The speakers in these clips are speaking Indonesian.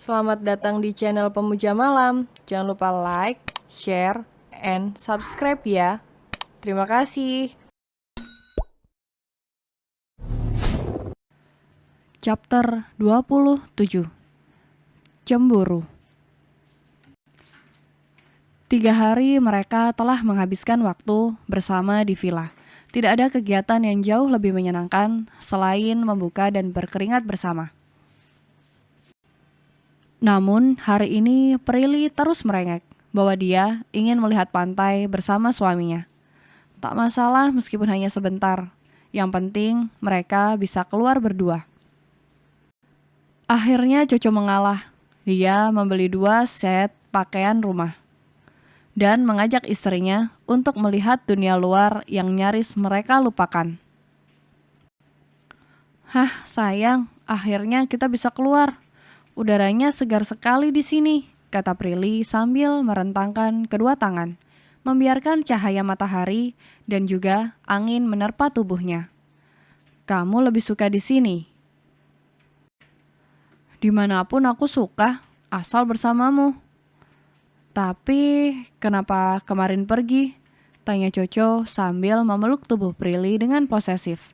Selamat datang di channel Pemuja Malam. Jangan lupa like, share, and subscribe ya. Terima kasih. Chapter 27. Cemburu. 3 hari mereka telah menghabiskan waktu bersama di villa. Tidak ada kegiatan yang jauh lebih menyenangkan selain membuka dan berkeringat bersama. Namun hari ini Prilly terus merengek bahwa dia ingin melihat pantai bersama suaminya. Tak masalah meskipun hanya sebentar. Yang penting mereka bisa keluar berdua. Akhirnya Coco mengalah. Dia membeli 2 set pakaian rumah dan mengajak istrinya untuk melihat dunia luar yang nyaris mereka lupakan. Hah, sayang, akhirnya kita bisa keluar. Udaranya segar sekali di sini, kata Prilly sambil merentangkan kedua tangan, membiarkan cahaya matahari dan juga angin menerpa tubuhnya. Kamu lebih suka di sini? Dimanapun aku suka, asal bersamamu. Tapi kenapa kemarin pergi? Tanya Coco sambil memeluk tubuh Prilly dengan posesif.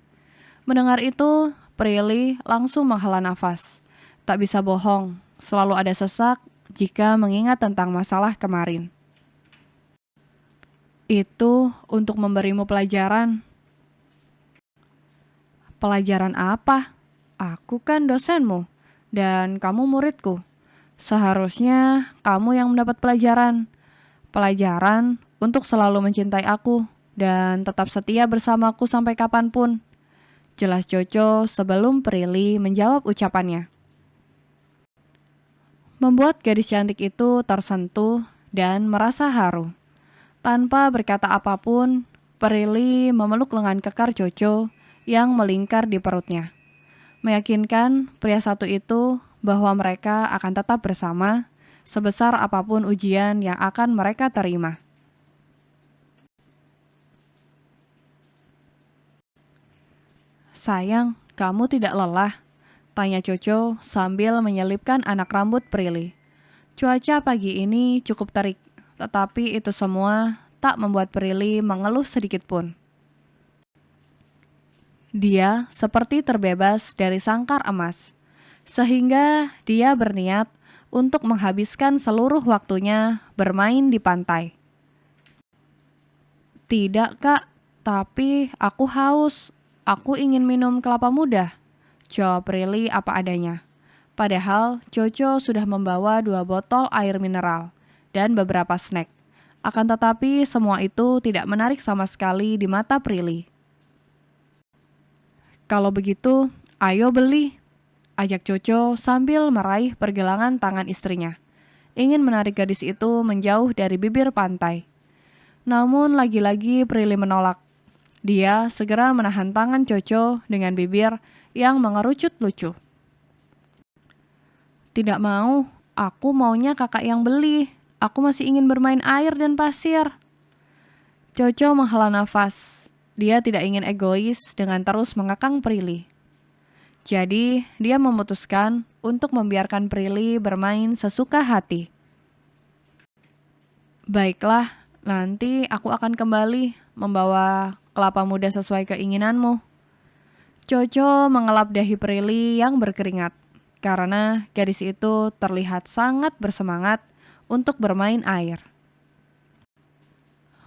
Mendengar itu, Prilly langsung menghela nafas. Tak bisa bohong, selalu ada sesak jika mengingat tentang masalah kemarin. Itu untuk memberimu pelajaran. Pelajaran apa? Aku kan dosenmu, dan kamu muridku. Seharusnya kamu yang mendapat pelajaran. Pelajaran untuk selalu mencintai aku dan tetap setia bersamaku sampai kapanpun. Jelas Coco sebelum Prilly menjawab ucapannya. Membuat gadis cantik itu tersentuh dan merasa haru. Tanpa berkata apapun, Prilly memeluk lengan kekar Coco yang melingkar di perutnya. Meyakinkan pria satu itu bahwa mereka akan tetap bersama sebesar apapun ujian yang akan mereka terima. Sayang, kamu tidak lelah? Tanya Coco sambil menyelipkan anak rambut Prilly. Cuaca pagi ini cukup terik, tetapi itu semua tak membuat Prilly mengeluh sedikit pun. Dia seperti terbebas dari sangkar emas, sehingga dia berniat untuk menghabiskan seluruh waktunya bermain di pantai. Tidak, Kak, tapi aku haus. Aku ingin minum kelapa muda. Jawab Prilly apa adanya. Padahal Coco sudah membawa 2 botol air mineral dan beberapa snack. Akan tetapi semua itu tidak menarik sama sekali di mata Prilly. Kalau begitu, ayo beli, ajak Coco sambil meraih pergelangan tangan istrinya. Ingin menarik gadis itu menjauh dari bibir pantai. Namun lagi-lagi Prilly menolak. Dia segera menahan tangan Coco dengan bibir yang mengerucut lucu. Tidak mau, aku maunya kakak yang beli. Aku masih ingin bermain air dan pasir. Coco menghela nafas. Dia tidak ingin egois dengan terus mengekang Prilly. Jadi, dia memutuskan untuk membiarkan Prilly bermain sesuka hati. Baiklah, nanti aku akan kembali membawa kelapa muda sesuai keinginanmu. Coco mengelap dahi Prilly yang berkeringat, karena gadis itu terlihat sangat bersemangat untuk bermain air.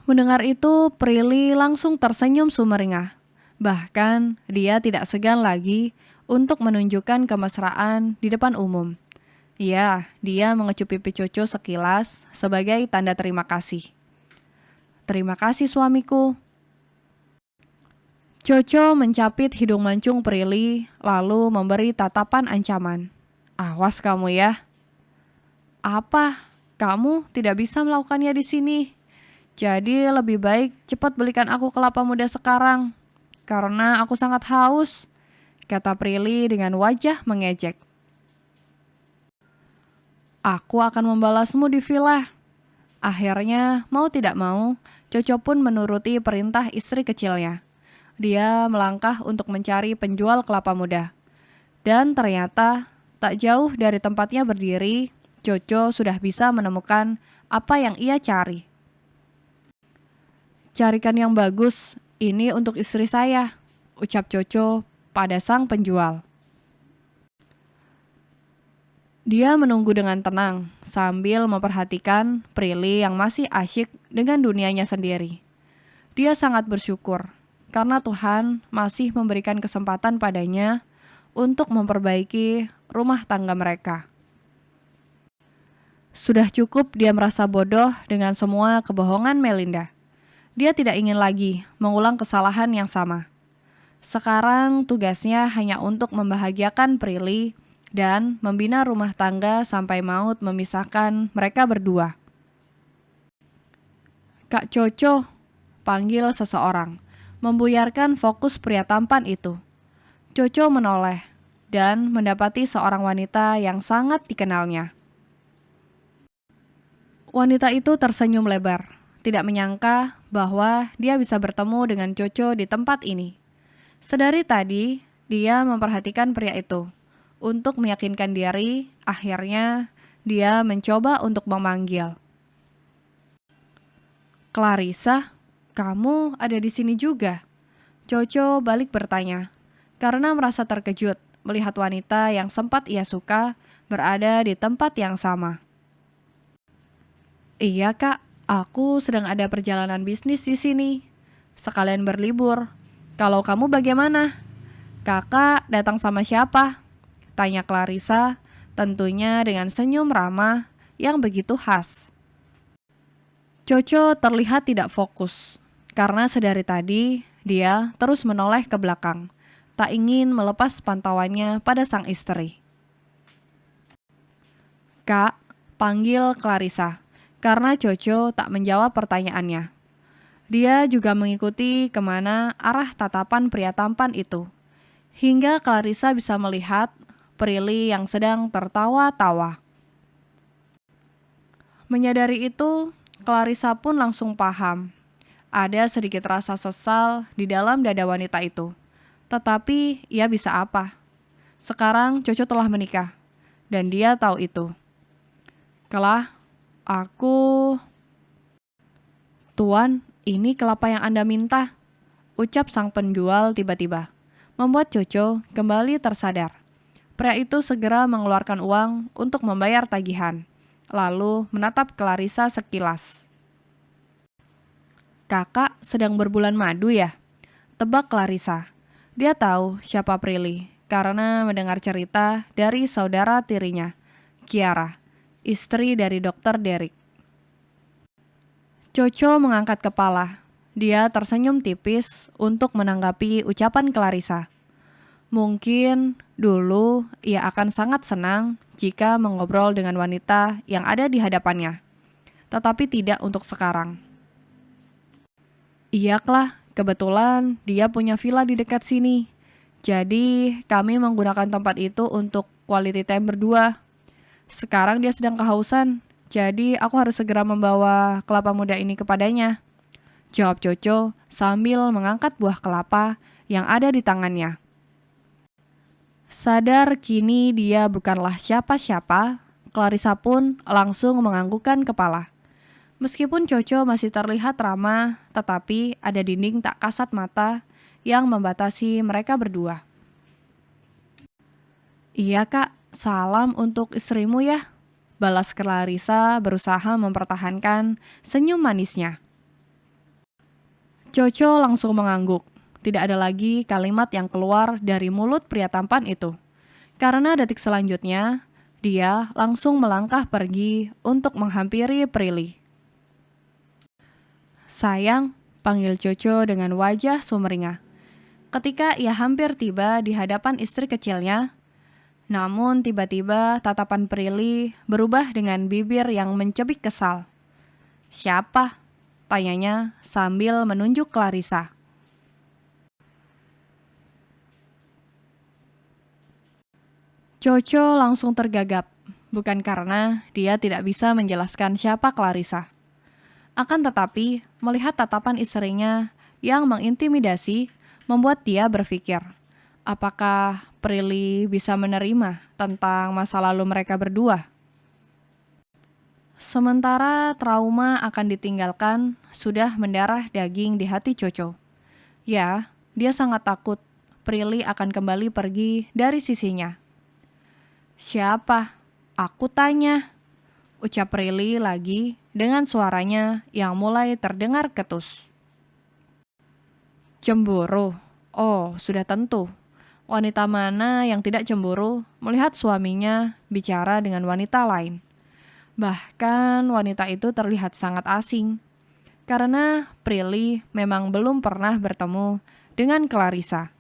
Mendengar itu, Prilly langsung tersenyum sumringah. Bahkan, dia tidak segan lagi untuk menunjukkan kemesraan di depan umum. Ya, dia mengecup pipi Coco sekilas sebagai tanda terima kasih. Terima kasih suamiku. Coco mencapit hidung mancung Prilly lalu memberi tatapan ancaman. Awas kamu ya. Apa? Kamu tidak bisa melakukannya di sini. Jadi lebih baik cepat belikan aku kelapa muda sekarang. Karena aku sangat haus, kata Prilly dengan wajah mengejek. Aku akan membalasmu di villa. Akhirnya, mau tidak mau, Coco pun menuruti perintah istri kecilnya. Dia melangkah untuk mencari penjual kelapa muda. Dan ternyata Tak jauh dari tempatnya berdiri, Coco sudah bisa menemukan apa yang ia cari. "Carikan yang bagus, ini untuk istri saya," ucap Coco pada sang penjual. Dia menunggu dengan tenang sambil memperhatikan Prilly yang masih asyik dengan dunianya sendiri. Dia sangat bersyukur karena Tuhan masih memberikan kesempatan padanya untuk memperbaiki rumah tangga mereka. Sudah cukup dia merasa bodoh dengan semua kebohongan Melinda. Dia tidak ingin lagi mengulang kesalahan yang sama. Sekarang tugasnya hanya untuk membahagiakan Prilly dan membina rumah tangga sampai maut memisahkan mereka berdua. "Kak Coco," panggil seseorang, membuyarkan fokus pria tampan itu. Coco menoleh dan mendapati seorang wanita yang sangat dikenalnya. Wanita itu tersenyum lebar, tidak menyangka bahwa dia bisa bertemu dengan Coco di tempat ini. Sedari tadi, dia memperhatikan pria itu. Untuk meyakinkan diri, akhirnya dia mencoba untuk memanggil. "Clarissa, kamu ada di sini juga?" Coco balik bertanya, karena merasa terkejut melihat wanita yang sempat ia suka berada di tempat yang sama. "Iya kak, aku sedang ada perjalanan bisnis di sini. Sekalian berlibur. Kalau kamu bagaimana? Kakak datang sama siapa?" tanya Clarissa, tentunya dengan senyum ramah yang begitu khas. Coco terlihat tidak fokus, karena sedari tadi dia terus menoleh ke belakang, tak ingin melepas pantauannya pada sang istri. "Kak," panggil Clarissa, karena Coco tak menjawab pertanyaannya. Dia juga mengikuti kemana arah tatapan pria tampan itu, hingga Clarissa bisa melihat Prilly yang sedang tertawa-tawa. Menyadari itu, Clarissa pun langsung paham. Ada sedikit rasa sesal di dalam dada wanita itu. Tetapi ia bisa apa? Sekarang Coco telah menikah, dan dia tahu itu. "Kelah, aku..." "Tuan, ini kelapa yang Anda minta," ucap sang penjual tiba-tiba, membuat Coco kembali tersadar. Pria itu segera mengeluarkan uang untuk membayar tagihan, lalu menatap Clarissa sekilas. "Kakak sedang berbulan madu ya?" tebak Clarissa. Dia tahu siapa Prilly karena mendengar cerita dari saudara tirinya, Kiara, istri dari Dr. Derek. Coco mengangkat kepala. Dia tersenyum tipis untuk menanggapi ucapan Clarissa. Mungkin dulu ia akan sangat senang jika mengobrol dengan wanita yang ada di hadapannya, tetapi tidak untuk sekarang. "Iyaklah, kebetulan dia punya villa di dekat sini. Jadi kami menggunakan tempat itu untuk quality time berdua. Sekarang dia sedang kehausan, jadi aku harus segera membawa kelapa muda ini kepadanya," jawab Coco sambil mengangkat buah kelapa yang ada di tangannya. Sadar kini dia bukanlah siapa-siapa, Clarissa pun langsung menganggukkan kepala. Meskipun Coco masih terlihat ramah, tetapi ada dinding tak kasat mata yang membatasi mereka berdua. "Iya kak, salam untuk istrimu ya," balas Clarissa berusaha mempertahankan senyum manisnya. Coco langsung mengangguk. Tidak ada lagi kalimat yang keluar dari mulut pria tampan itu. Karena detik selanjutnya, dia langsung melangkah pergi untuk menghampiri Prilly. "Sayang," panggil Coco dengan wajah sumringah. Ketika ia hampir tiba di hadapan istri kecilnya, namun tiba-tiba tatapan Prilly berubah dengan bibir yang mencebik kesal. "Siapa?" tanyanya sambil menunjuk Clarissa. Coco langsung tergagap, bukan karena dia tidak bisa menjelaskan siapa Clarissa. Akan tetapi, melihat tatapan istrinya yang mengintimidasi membuat dia berpikir, Apakah Prilly bisa menerima tentang masa lalu mereka berdua? Sementara trauma akan ditinggalkan, sudah mendarah daging di hati Coco. Ya, dia sangat takut Prilly akan kembali pergi dari sisinya. Siapa? Aku tanya, ucap Prilly lagi dengan suaranya yang mulai terdengar ketus. Cemburu? Oh, sudah tentu. Wanita mana yang tidak cemburu melihat suaminya bicara dengan wanita lain? Bahkan wanita itu terlihat sangat asing, karena Prilly memang belum pernah bertemu dengan Clarissa.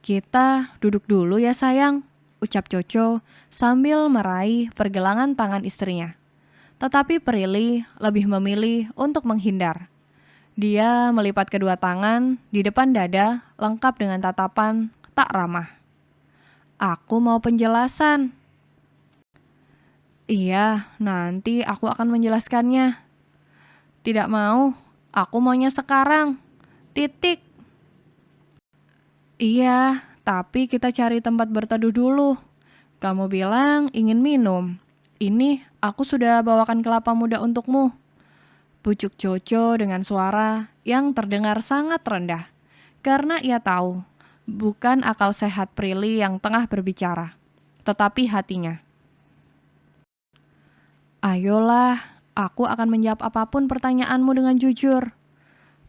Kita duduk dulu ya sayang, ucap Coco sambil meraih pergelangan tangan istrinya. Tetapi Prilly lebih memilih untuk menghindar. Dia melipat kedua tangan di depan dada lengkap dengan tatapan tak ramah. Aku mau penjelasan. Iya, nanti aku akan menjelaskannya. Tidak mau, aku maunya sekarang. Titik. Iya, tapi kita cari tempat berteduh dulu. Kamu bilang ingin minum. Ini aku sudah bawakan kelapa muda untukmu. Bujuk Coco dengan suara yang terdengar sangat rendah. Karena ia tahu, bukan akal sehat Prilly yang tengah berbicara, tetapi hatinya. Ayolah, aku akan menjawab apapun pertanyaanmu dengan jujur.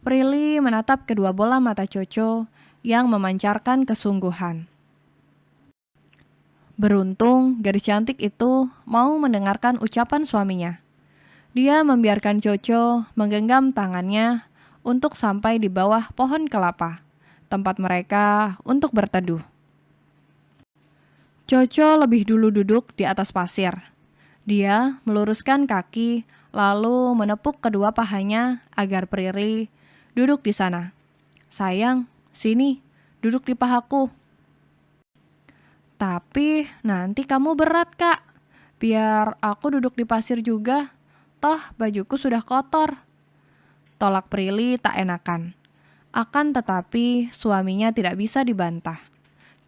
Prilly menatap kedua bola mata Coco yang memancarkan kesungguhan. Beruntung gadis cantik itu mau mendengarkan ucapan suaminya. Dia membiarkan Coco menggenggam tangannya untuk sampai di bawah pohon kelapa, tempat mereka untuk berteduh. Coco lebih dulu duduk di atas pasir. Dia meluruskan kaki lalu menepuk kedua pahanya agar Prilly duduk di sana. Sayang, sini, duduk di pahaku. Tapi nanti kamu berat, Kak. Biar aku duduk di pasir juga. Toh bajuku sudah kotor. Tolak Prilly tak enakan. Akan tetapi suaminya tidak bisa dibantah.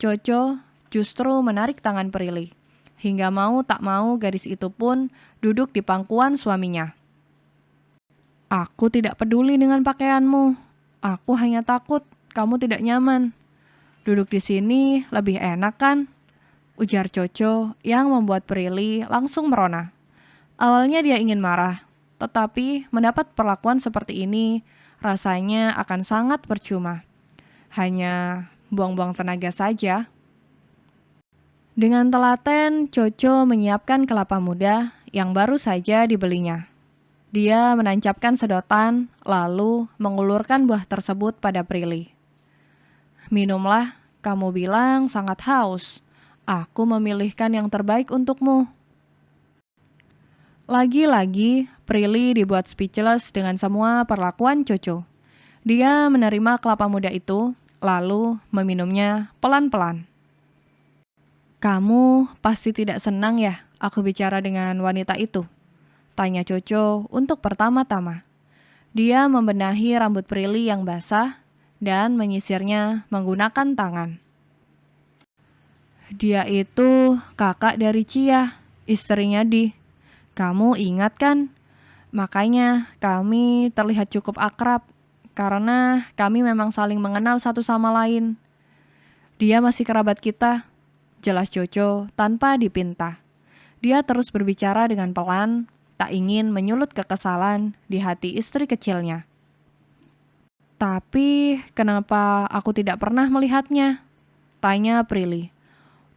Coco justru menarik tangan Prilly. Hingga mau tak mau gadis itu pun duduk di pangkuan suaminya. Aku tidak peduli dengan pakaianmu. Aku hanya takut kamu tidak nyaman. Duduk di sini lebih enak kan? Ujar Coco yang membuat Prilly langsung merona. Awalnya dia ingin marah, tetapi mendapat perlakuan seperti ini rasanya akan sangat percuma. Hanya buang-buang tenaga saja. Dengan telaten, Coco menyiapkan kelapa muda yang baru saja dibelinya. Dia menancapkan sedotan, lalu mengulurkan buah tersebut pada Prilly. Minumlah, kamu bilang sangat haus. Aku memilihkan yang terbaik untukmu. Lagi-lagi, Prilly dibuat speechless dengan semua perlakuan Coco. Dia menerima kelapa muda itu, lalu meminumnya pelan-pelan. Kamu pasti tidak senang ya aku bicara dengan wanita itu? Tanya Coco untuk pertama-tama. Dia membenahi rambut Prilly yang basah dan menyisirnya menggunakan tangan. Dia itu kakak dari Cia, istrinya Di. Kamu ingat kan? Makanya kami terlihat cukup akrab karena kami memang saling mengenal satu sama lain. Dia masih kerabat kita, jelas Coco tanpa dipinta. Dia terus berbicara dengan pelan, tak ingin menyulut kekesalan di hati istri kecilnya. Tapi kenapa aku tidak pernah melihatnya? Tanya Prilly.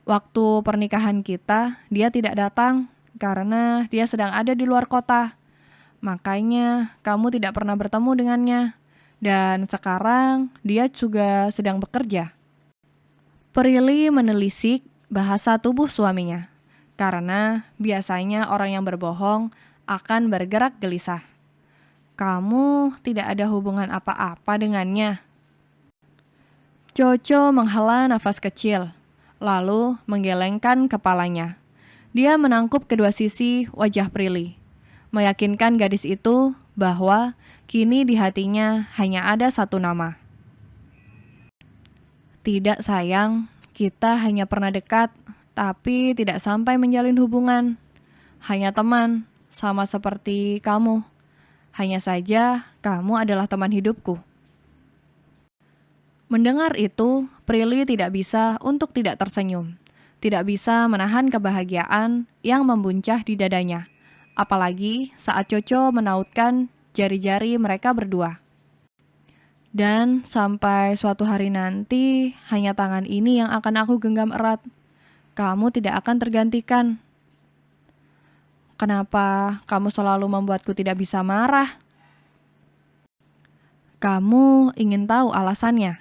Waktu pernikahan kita, dia tidak datang karena dia sedang ada di luar kota. Makanya kamu tidak pernah bertemu dengannya. Dan sekarang dia juga sedang bekerja. Prilly menelisik bahasa tubuh suaminya. Karena biasanya orang yang berbohong akan bergerak gelisah. Kamu tidak ada hubungan apa-apa dengannya. Coco menghela nafas kecil, lalu menggelengkan kepalanya. Dia menangkup kedua sisi wajah Prilly, meyakinkan gadis itu bahwa kini di hatinya hanya ada satu nama. Tidak sayang, kita hanya pernah dekat, tapi tidak sampai menjalin hubungan. Hanya teman, sama seperti kamu. Hanya saja, kamu adalah teman hidupku. Mendengar itu, Prilly tidak bisa untuk tidak tersenyum. Tidak bisa menahan kebahagiaan yang membuncah di dadanya. Apalagi saat Coco menautkan jari-jari mereka berdua. Dan sampai suatu hari nanti, hanya tangan ini yang akan aku genggam erat. Kamu tidak akan tergantikan. Kenapa kamu selalu membuatku tidak bisa marah? Kamu ingin tahu alasannya?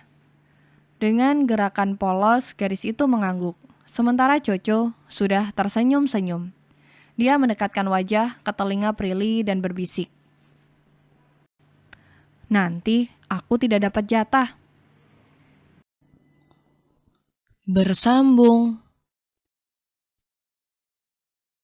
Dengan gerakan polos, gadis itu mengangguk. Sementara Coco sudah tersenyum-senyum. Dia mendekatkan wajah ke telinga Prilly dan berbisik. Nanti aku tidak dapat jatah. Bersambung.